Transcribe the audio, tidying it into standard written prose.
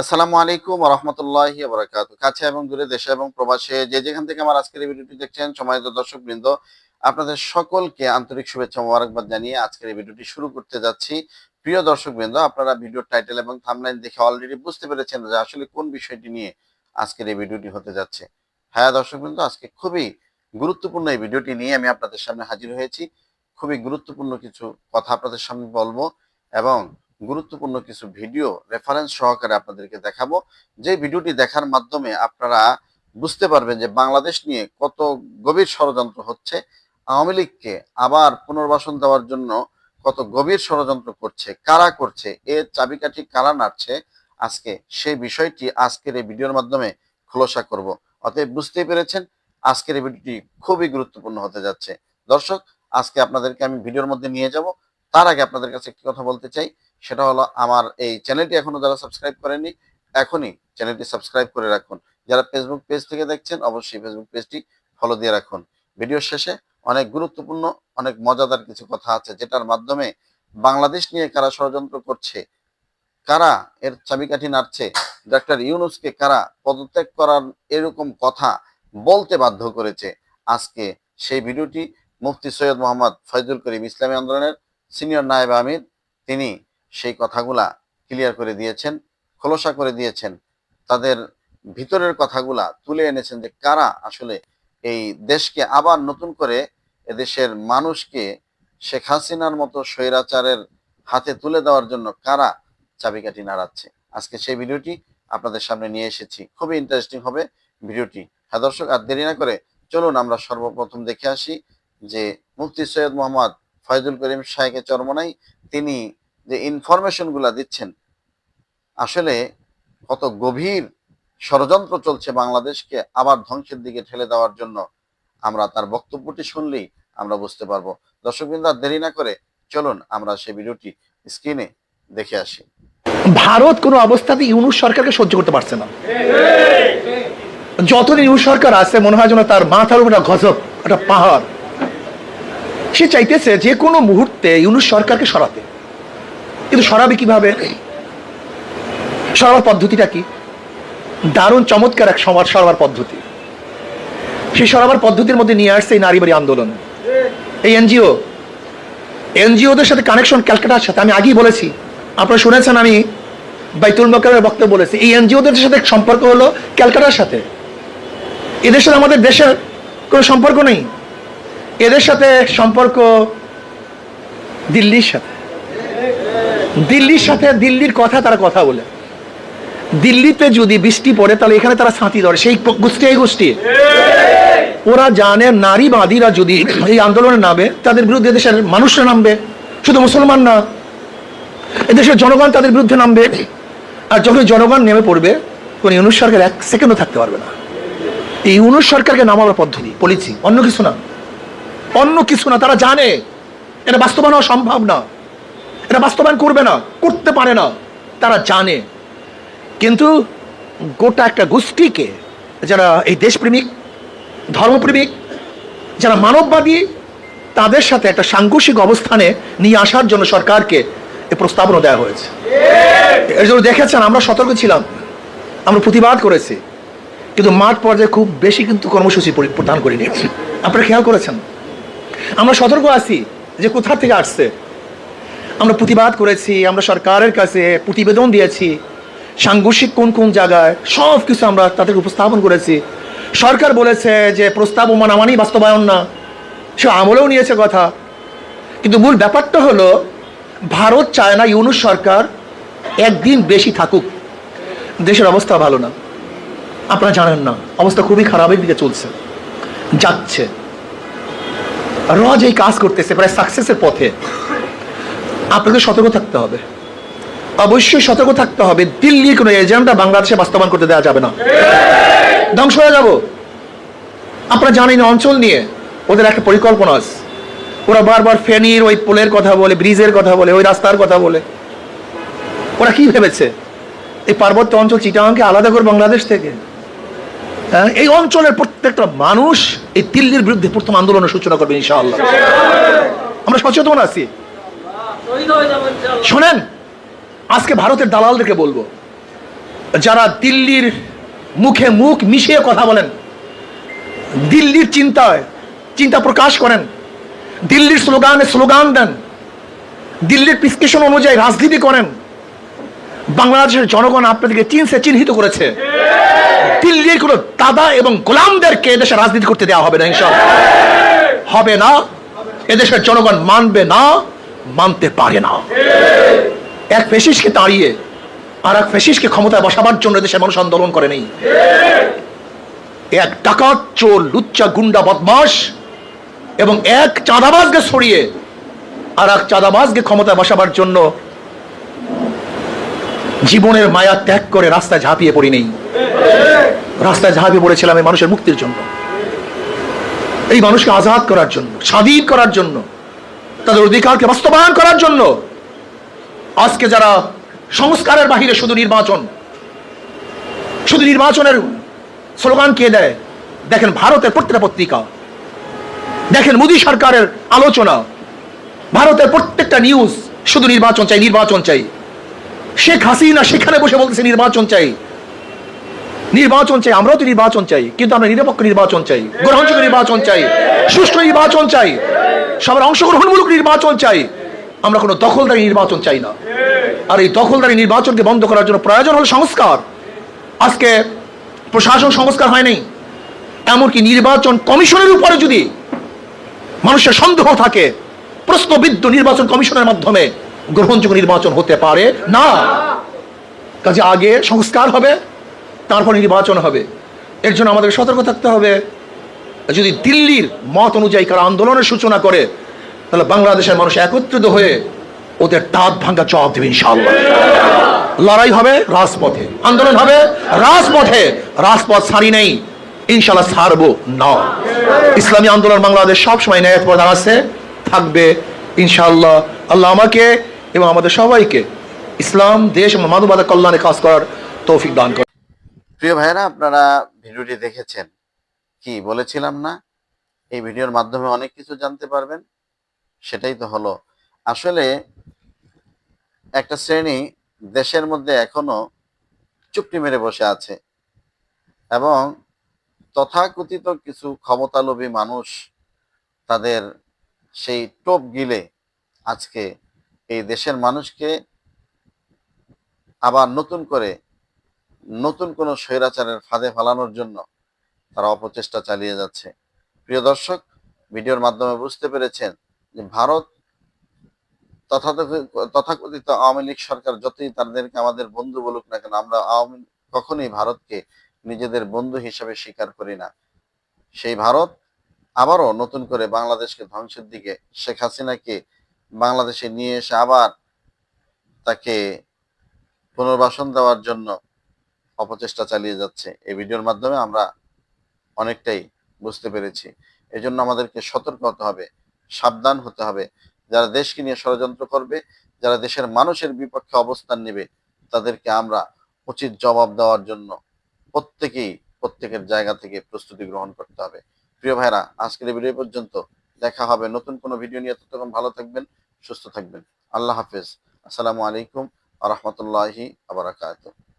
আসসালামু আলাইকুম ওয়া রাহমাতুল্লাহি ওয়া বারাকাতুহু। কাছে এবং দূরে, দেশে এবং প্রবাসে যে যেখান থেকে আমার আজকের এই ভিডিওটি দেখছেন, সম্মানিত দর্শকবৃন্দ, আপনাদের সকলকে আন্তরিক শুভেচ্ছা ও মোবারকবাদ জানিয়ে আজকের এই ভিডিওটি শুরু করতে যাচ্ছি। প্রিয় দর্শকবৃন্দ, আপনারা ভিডিওর টাইটেল এবং থাম্বনেইল দেখে অলরেডি বুঝতে পেরেছেন যে আসলে কোন বিষয়টি নিয়ে আজকের এই ভিডিওটি হতে যাচ্ছে। হ্যাঁ দর্শকবৃন্দ, আজকে খুবই গুরুত্বপূর্ণ এই ভিডিওটি নিয়ে আমি আপনাদের সামনে হাজির হয়েছি। খুবই গুরুত্বপূর্ণ কিছু কথা আপনাদের সামনে বলবো এবং গুরুত্বপূর্ণ কিছু ভিডিও রেফারেন্স সহকারে আপনাদেরকে দেখাবো, যে ভিডিওটি দেখার মাধ্যমে আপনারা বুঝতে পারবেন যে বাংলাদেশ নিয়ে কত গভীর ষড়যন্ত্র হচ্ছে। আওয়ামী লীগকে আবার পুনর্বাসন দেওয়ার জন্য কত গভীর ষড়যন্ত্র করছে, কারা করছে, এর চাবিকাঠি কারা নাড়ছে, আজকে সেই বিষয়টি আজকের এই ভিডিওর মাধ্যমে খোলসা করব। অতএব বুঝতেই পেরেছেন আজকের এই ভিডিওটি খুবই গুরুত্বপূর্ণ হতে যাচ্ছে। দর্শক, আজকে আপনাদেরকে আমি ভিডিওর মধ্যে নিয়ে যাব। তার আগে আপনাদের কাছে একটি কথা বলতে চাই, সেটা হলো আমার এই চ্যানেলটি এখনো যারা সাবস্ক্রাইব করেননি, এখনই চ্যানেলটি সাবস্ক্রাইব করে রাখুন। যারা ফেসবুক পেজ থেকে দেখছেন, অবশ্যই ফেসবুক পেজটি ফলো দিয়ে রাখুন। ভিডিওর শেষে অনেক গুরুত্বপূর্ণ, অনেক মজাদার কিছু কথা আছে, যেটার মাধ্যমে বাংলাদেশ নিয়ে কারা ষড়যন্ত্র করছে, কারা এর চাবিকাঠি নাড়ছে, ডক্টর ইউনূসকে কারা পদত্যাগ করার এরকম কথা বলতে বাধ্য করেছে, আজকে সেই ভিডিওটি মুফতি সৈয়দ মোহাম্মদ ফয়জুল করিম ইসলামী আন্দোলনের সিনিয়র নায়েব আমির, তিনি সেই কথাগুলা ক্লিয়ার করে দিয়েছেন, খোলসা করে দিয়েছেন, তাদের ভিতরের কথাগুলা তুলে এনেছেন যে কারা আসলে এই দেশকে আবার নতুন করে এদেশের মানুষকে শেখ হাসিনার মতো স্বৈরাচারের হাতে তুলে দেওয়ার জন্য কারা চাবিকাঠি নাড়াচ্ছে। আজকে সেই ভিডিওটি আপনাদের সামনে নিয়ে এসেছি, খুবই ইন্টারেস্টিং হবে ভিডিওটি। হ্যাঁ দর্শক, আর দেরি না করে চলুন আমরা সর্বপ্রথম দেখে আসি যে মুফতি সৈয়দ মোহাম্মদ ফয়জুল করিম শাহেকে চরমনাই তিনি যে ইনফরমেশন গুলা দিচ্ছেন, আসলে কত গভীর ষড়যন্ত্র চলছে বাংলাদেশকে আবার ধ্বংসের দিকে ঠেলে দেওয়ার জন্য। আমরা তার বক্তব্যটি শুনলেই আমরা বুঝতে পারবো। দর্শকবৃন্দ, আর দেরি না করে চলুন আমরা সেই ভিডিওটি স্ক্রিনে দেখে আসি। ভারত কোনো অবস্থাতে ইউনূস সরকারকে সহ্য করতে পারছে না। যতদিন ইউনূস সরকার আছে মনে হয় যেন তার মাথার উপর একটা গজব, একটা পাহাড়। সে চাইতেছে যে কোনো মুহূর্তে ইউনূস সরকারকে সরাতে, কিন্তু সরাবে কিভাবে? সরাবার পদ্ধতিটা কি? দারুণ চমৎকার এক সমাজ সরাবার পদ্ধতি। সেই সরাবার পদ্ধতির মধ্যে নিয়ে আসছে এই নারীবাড়ি আন্দোলন, এই এনজিওদের সাথে কানেকশন ক্যালকাটার সাথে। আমি আগেই বলেছি, আপনারা শুনেছেন, আমি বাইতুল মোকাররমের বক্তব্য বলেছি, এই এনজিওদের সাথে সম্পর্ক হলো ক্যালকাটার সাথে। এদের সাথে আমাদের দেশের কোনো সম্পর্ক নেই, এদের সাথে সম্পর্ক দিল্লির সাথে। দিল্লির কথা তারা কথা বলে। দিল্লিতে যদি বৃষ্টি পড়ে তাহলে এখানে তারা ছাতি ধরে, সেই গোষ্ঠী এই গোষ্ঠী। ওরা জানে নারীবাদীরা যদি এই আন্দোলনে নামে তাদের বিরুদ্ধে দেশের মানুষরা নামবে, শুধু মুসলমান না, এদেশের জনগণ তাদের বিরুদ্ধে নামবে। আর যখন জনগণ নেমে পড়বে, কোন ইউনূস সরকার এক সেকেন্ডও থাকতে পারবে না। এই ইউনূস সরকারকে নামাবার পদ্ধতি পলিসি, অন্য কিছু না। তারা জানে এটা বাস্তবায়ন হওয়া সম্ভব না, এটা বাস্তবায়ন করবে না, করতে পারে না, তারা জানে। কিন্তু গোটা একটা গোষ্ঠীকে, যারা এই দেশপ্রেমিক, ধর্মপ্রেমিক, যারা মানববাদী, তাদের সাথে একটা সাংঘর্ষিক অবস্থানে নিয়ে আসার জন্য সরকারকে এই প্রস্তাবনা দেওয়া হয়েছে। এর জন্য দেখেছেন আমরা সতর্ক ছিলাম, আমরা প্রতিবাদ করেছি, কিন্তু মাঠ পর্যায়ে খুব বেশি কিন্তু কর্মসূচি প্রদান করিনি। আপনারা খেয়াল করেছেন, আমরা সতর্ক আছি যে কোথা থেকে আসছে। আমরা প্রতিবাদ করেছি, আমরা সরকারের কাছে প্রতিবেদন দিয়েছি, সাংঘর্ষিক কোন কোন জায়গায় সব কিছু আমরা তাদের উপস্থাপন করেছি। সরকার বলেছে যে প্রস্তাব মানামানি বাস্তবায়ন না, সে আমলেও নিয়েছে কথা। কিন্তু মূল ব্যাপারটা হলো, ভারত চায় না ইউনূস সরকার একদিন বেশি থাকুক। দেশের অবস্থা ভালো না, আপনারা জানেন না, অবস্থা খুবই খারাপের দিকে চলছে, যাচ্ছে। রোজ এই কাজ করতেছে, প্রায় সাকসেসের পথে। আপনাকে সতর্ক থাকতে হবে, অবশ্যই সতর্ক থাকতে হবে। দিল্লির কোনো এজেন্ডা বাংলাদেশে বাস্তবায়ন করতে দেওয়া যাবে না, ধ্বংস হয়ে যাব। আপনারা জানেন অঞ্চল নিয়ে ওদের একটা পরিকল্পনা আছে। ওরা বারবার ফেনীর ওই পোলের কথা বলে, ব্রিজের কথা বলে, ওই রাস্তার কথা বলে। ওরা কি ভেবেছে এই পার্বত্য অঞ্চল চিটাগাংকে আলাদা করে বাংলাদেশ থেকে? এই অঞ্চলের প্রত্যেকটা মানুষ এই দিল্লির বিরুদ্ধে প্রথম আন্দোলনের সূচনা করবে ইনশাআল্লাহ। আমরা সচেতন আছি। শোনেন, আজকে ভারতের দালালদেরকে বলবো, যারা দিল্লির মুখে মুখ মিশিয়ে কথা বলেন, দিল্লির চিন্তা প্রকাশ করেন, দিল্লির স্লোগানে স্লোগান দেন, দিল্লির প্রেসক্রিপশন অনুযায়ী রাজনীতি করেন, বাংলাদেশের জনগণ আপনাদেরকে চিহ্নিত করেছে। দিল্লির কোন দাদা এবং গোলামদেরকে এদেশে রাজনীতি করতে দেওয়া হবে না, ইনশাআল্লাহ হবে না। এদেশের জনগণ মানবে না, মানতে পারে না। এক ফ্যাসিস্টকে তাড়িয়ে আর এক ফ্যাসিস্টকে ক্ষমতায় বসাবার জন্য দেশের মানুষ আন্দোলন করে নেই। এক ডাকাত, চোর, লুচ্চা, গুন্ডা, বদমাশ এবং এক চাঁদাবাজকে সরিয়ে আর এক চাঁদাবাজকে ক্ষমতায় বসাবার জন্য জীবনের মায়া ত্যাগ করে রাস্তায় ঝাঁপিয়ে পড়ি নেই। রাস্তায় ঝাঁপিয়ে পড়েছিলাম এই মানুষের মুক্তির জন্য, এই মানুষকে আজাদ করার জন্য, স্বাধীন করার জন্য, তাদের অধিকারকে বাস্তবায়ন করার জন্য। আজকে যারা সংস্কারের বাহিরে শুধু নির্বাচনের স্লোগান কে দেয়, দেখেন ভারতের প্রত্যেকটা পত্রিকা, দেখেন মোদী সরকারের আলোচনা, ভারতের প্রত্যেকটা নিউজ শুধু নির্বাচন চাই, নির্বাচন চাই। শেখ হাসিনা সেখানে বসে বলতেছে নির্বাচন চাই, নির্বাচন চাই। আমরাও তো নির্বাচন চাই, কিন্তু আমরা নিরপেক্ষ নির্বাচন চাই, গ্রহণযোগ্য নির্বাচন চাই, সুষ্ঠু নির্বাচন চাই, সবার অংশগ্রহণমূলক নির্বাচন চাই। আমরা কোনো দখলদারি নির্বাচন চাই না। আর এই দখলদারি নির্বাচনকে বন্ধ করার জন্য প্রয়োজন হল সংস্কার। আজকে প্রশাসন সংস্কার হয়নি, এমনকি নির্বাচন কমিশনের উপরে যদি মানুষের সন্দেহ থাকে, প্রশ্নবিদ্ধ নির্বাচন কমিশনের মাধ্যমে গ্রহণযোগ্য নির্বাচন হতে পারে না। কাজে আগে সংস্কার হবে, তারপর নির্বাচন হবে। এর জন্য আমাদের সতর্ক থাকতে হবে। যদি দিল্লির মত অনুযায়ী কারা আন্দোলনের সূচনা করে, তাহলে বাংলাদেশের মানুষ একত্রিত হয়ে ওদের দাঁত ভাঙ্গা জবাব দেবে ইনশাআল্লাহ। লড়াই হবে রাজপথে, আন্দোলন হবে রাজপথে, রাজপথ ছাড়ি নেই, ইনশাআল্লাহ ছাড়বো না। ইসলামী আন্দোলন বাংলাদেশ সবসময় ন্যায়ের পথে দাঁড়াচ্ছে, থাকবে ইনশাআল্লাহ। আল্লাহ আমাকে এবং আমাদের সবাইকে ইসলাম, দেশ এবং মানবতার কল্যাণে কাজ করার তৌফিক দান করে। প্রিয় ভাইরা, আপনারা ভিডিওটি দেখেছেন, কি বলেছিলাম না, এই ভিডিওর মাধ্যমে অনেক কিছু জানতে পারবেন। সেটাই তো হলো আসলে একটা শ্রেণী দেশের মধ্যে এখনো চুপটি মেরে বসে আছে এবং তথাকথিত কিছু ক্ষমতালোভী মানুষ তাদের সেই টোপ গিলে আজকে এই দেশের মানুষকে আবার নতুন কোনো স্বৈরাচারের ফাঁদে ফেলানোর জন্য তারা অপচেষ্টা চালিয়ে যাচ্ছে। প্রিয় দর্শক, ভিডিওর মাধ্যমে বুঝতে পেরেছেন যে ভারত তথাকথিত আওয়ামী লীগ সরকার যতই তাদেরকে আমাদের বন্ধু বলুক না কেন, আমরা কখনোই ভারতকে নিজেদের বন্ধু হিসেবে স্বীকার করি না। সেই ভারত আবারও নতুন করে বাংলাদেশকে ধ্বংসের দিকে, শেখ হাসিনাকে বাংলাদেশে নিয়ে এসে আবার তাকে পুনর্বাসন দেওয়ার জন্য অপচেষ্টা চালিয়ে যাচ্ছে। এই ভিডিওর মাধ্যমে আমরা অনেকটাই বুঝতে পেরেছি। এজন্য আমাদেরকে সতর্ক হতে হবে, সাবধান হতে হবে। যারা দেশকে নিয়ে ষড়যন্ত্র করবে, যারা দেশের মানুষের বিপক্ষে অবস্থান নেবে, তাদেরকে আমরা উচিত জবাব দেওয়ার জন্য প্রত্যেকের জায়গা থেকে প্রস্তুতি গ্রহণ করতে হবে। প্রিয় ভাইরা, আজকের এই ভিডিও পর্যন্ত। দেখা হবে নতুন কোনো ভিডিও নিয়ে। ততক্ষণ ভালো থাকবেন, সুস্থ থাকবেন। আল্লাহ হাফেজ। আসসালামু আলাইকুম ওয়া রাহমাতুল্লাহি ওয়া বারাকাতুহু।